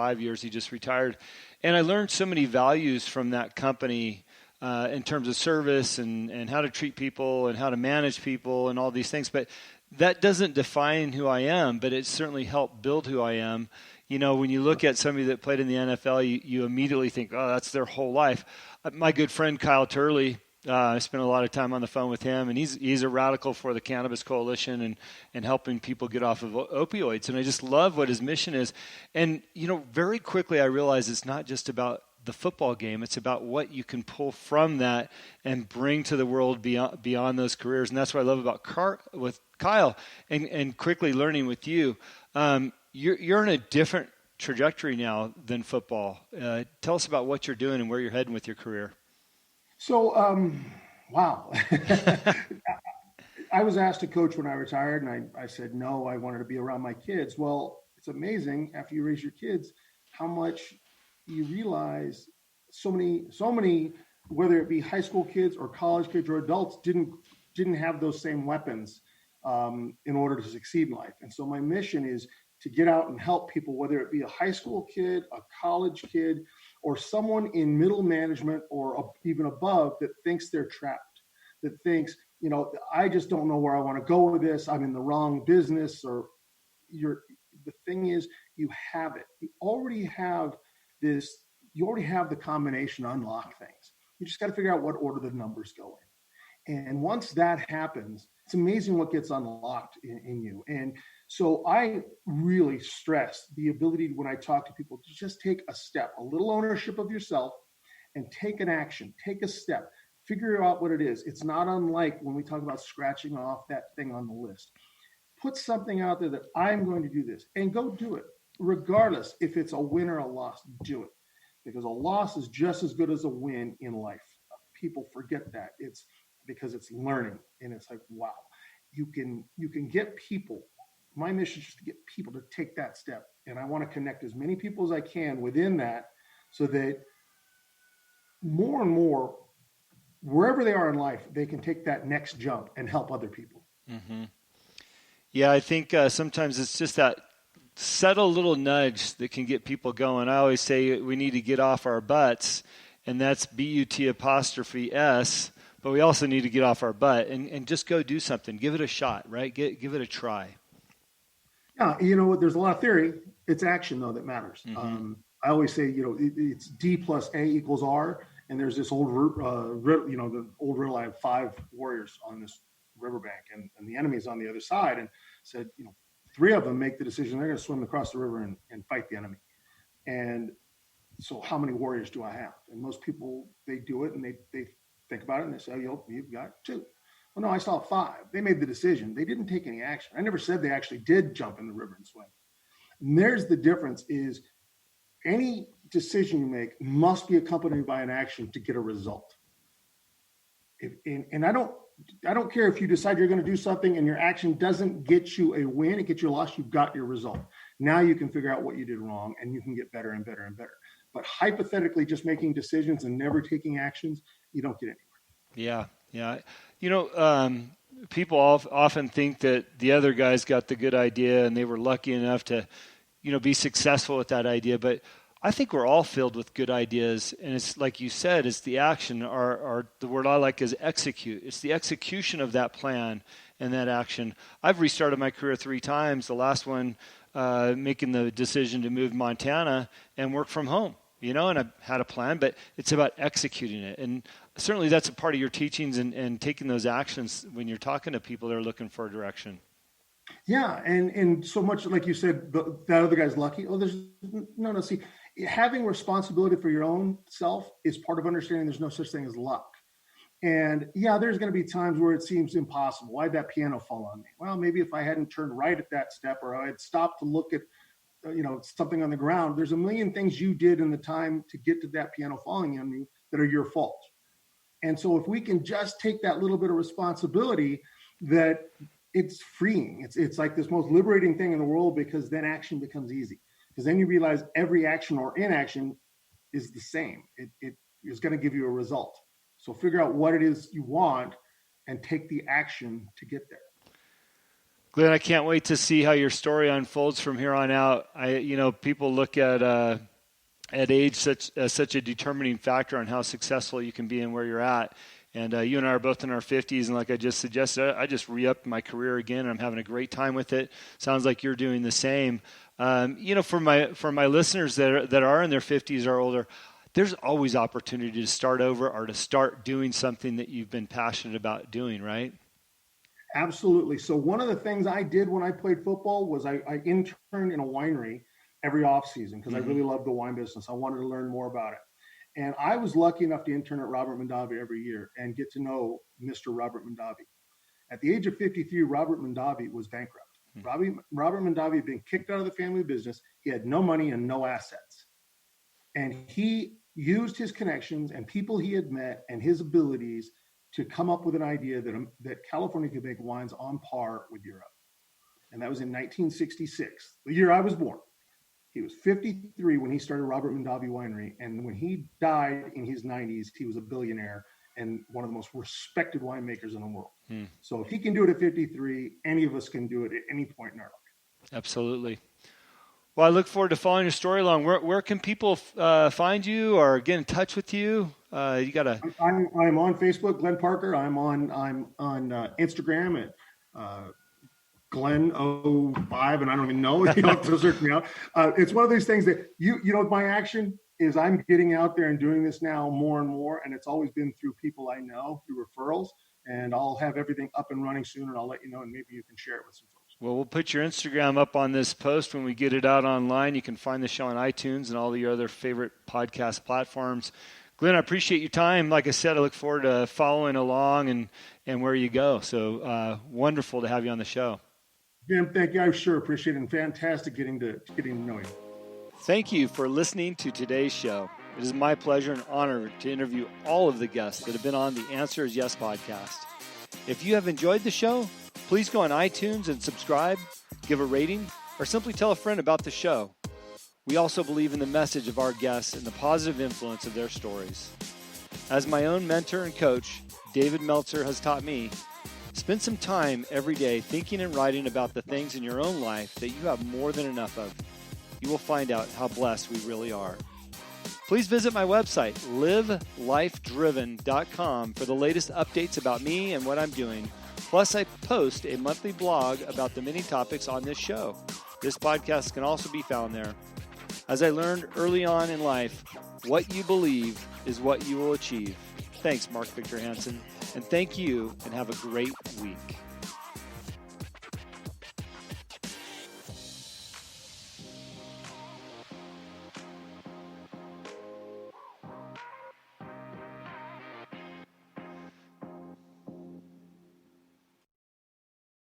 5 years. He just retired. And I learned so many values from that company in terms of service and how to treat people and how to manage people and all these things. But that doesn't define who I am, but it certainly helped build who I am. When you look at somebody that played in the NFL, you immediately think, oh, that's their whole life. My good friend Kyle Turley, I spent a lot of time on the phone with him, and he's a radical for the Cannabis Coalition and helping people get off of opioids. And I just love what his mission is. And, very quickly I realized it's not just about the football game. It's about what you can pull from that and bring to the world beyond those careers. And that's what I love about with Kyle and quickly learning with you. You're in a different trajectory now than football. Tell us about what you're doing and where you're heading with your career. So, wow. I was asked to coach when I retired, and I said, no, I wanted to be around my kids. Well, it's amazing after you raise your kids, how much you realize so many, whether it be high school kids or college kids or adults didn't have those same weapons in order to succeed in life. And so my mission is to get out and help people, whether it be a high school kid, a college kid, or someone in middle management or even above that thinks they're trapped, that thinks, I just don't know where I want to go with this. I'm in the wrong business. Or the thing is, you have it. You already have this. You already have the combination to unlock things. You just got to figure out what order the numbers go in. And once that happens, it's amazing what gets unlocked in you. And so I really stress the ability when I talk to people to just take a step, a little ownership of yourself, and take an action, take a step, figure out what it is. It's not unlike when we talk about scratching off that thing on the list. Put something out there that I'm going to do this and go do it. Regardless if it's a win or a loss, do it. Because a loss is just as good as a win in life. People forget that. It's because it's learning. And it's like, wow, you can get people. My mission is just to get people to take that step. And I want to connect as many people as I can within that so that more and more, wherever they are in life, they can take that next jump and help other people. Mm-hmm. Yeah, I think sometimes it's just that subtle little nudge that can get people going. I always say we need to get off our butts, and that's BUT''S, but we also need to get off our butt and just go do something. Give it a shot, right? Give it a try. Yeah, there's a lot of theory. It's action, though, that matters. Mm-hmm. I always say, it's D plus A equals R, and there's this old, the old riddle. I have 5 warriors on this riverbank, and the enemy's on the other side, and said, 3 of them make the decision they're going to swim across the river and fight the enemy. And so how many warriors do I have? And most people, they do it, and they think about it, and they say, you've got 2. Well, no, I saw 5. They made the decision. They didn't take any action. I never said they actually did jump in the river and swim. And there's the difference is any decision you make must be accompanied by an action to get a result. And I don't care if you decide you're going to do something and your action doesn't get you a win, it gets you a loss, you've got your result. Now you can figure out what you did wrong and you can get better and better and better. But hypothetically, just making decisions and never taking actions, you don't get anywhere. Yeah. People often think that the other guys got the good idea and they were lucky enough to, be successful with that idea. But I think we're all filled with good ideas. And it's like you said, it's the action, or the word I like is execute. It's the execution of that plan and that action. I've restarted my career 3 times. The last one, making the decision to move to Montana and work from home. And I had a plan, but it's about executing it. And certainly that's a part of your teachings and taking those actions when you're talking to people that are looking for a direction. Yeah. And so much like you said, that other guy's lucky. Oh, no. See, having responsibility for your own self is part of understanding there's no such thing as luck. And yeah, there's going to be times where it seems impossible. Why'd that piano fall on me? Well, maybe if I hadn't turned right at that step, or I had stopped to look at something on the ground, there's a million things you did in the time to get to that piano falling on you that are your fault. And so if we can just take that little bit of responsibility, that it's freeing. It's like this most liberating thing in the world, because then action becomes easy. Because then you realize every action or inaction is the same. It is going to give you a result. So figure out what it is you want and take the action to get there. Glenn, I can't wait to see how your story unfolds from here on out. People look at age such a determining factor on how successful you can be and where you're at. And you and I are both in our 50s, and like I just suggested, I just re-upped my career again, and I'm having a great time with it. Sounds like you're doing the same. For my listeners that are in their 50s or older, there's always opportunity to start over or to start doing something that you've been passionate about doing, right? Absolutely. So one of the things I did when I played football was I interned in a winery every off season because I really loved the wine business. I wanted to learn more about it. And I was lucky enough to intern at Robert Mondavi every year and get to know Mr. Robert Mondavi. At the age of 53, Robert Mondavi was bankrupt. Robert Mondavi had been kicked out of the family business. He had no money and no assets. And he used his connections and people he had met and his abilities to come up with an idea that California could make wines on par with Europe. And that was in 1966, the year I was born. He was 53 when he started Robert Mondavi Winery. And when he died in his 90s, he was a billionaire and one of the most respected winemakers in the world. So if he can do it at 53, any of us can do it at any point in our life. Absolutely. Well, I look forward to following your story along. Where can people find you or get in touch with you? You got to. I'm on Facebook, Glenn Parker. I'm on Instagram at Glenn05, and I don't even know. You have to search me out. It's one of these things that my action is I'm getting out there and doing this now more and more, and it's always been through people I know, through referrals. And I'll have everything up and running soon, and I'll let you know, and maybe you can share it with some folks. Well, we'll put your Instagram up on this post when we get it out online. You can find the show on iTunes and all your other favorite podcast platforms. Glenn, I appreciate your time. Like I said, I look forward to following along and where you go. So wonderful to have you on the show. Jim, thank you. I sure appreciate it, and fantastic getting to know you. Thank you for listening to today's show. It is my pleasure and honor to interview all of the guests that have been on the Answer is Yes podcast. If you have enjoyed the show, please go on iTunes and subscribe, give a rating, or simply tell a friend about the show. We also believe in the message of our guests and the positive influence of their stories. As my own mentor and coach, David Meltzer, has taught me, spend some time every day thinking and writing about the things in your own life that you have more than enough of. You will find out how blessed we really are. Please visit my website, livelifedriven.com, for the latest updates about me and what I'm doing. Plus, I post a monthly blog about the many topics on this show. This podcast can also be found there. As I learned early on in life, what you believe is what you will achieve. Thanks, Mark Victor Hansen, and thank you, and have a great week.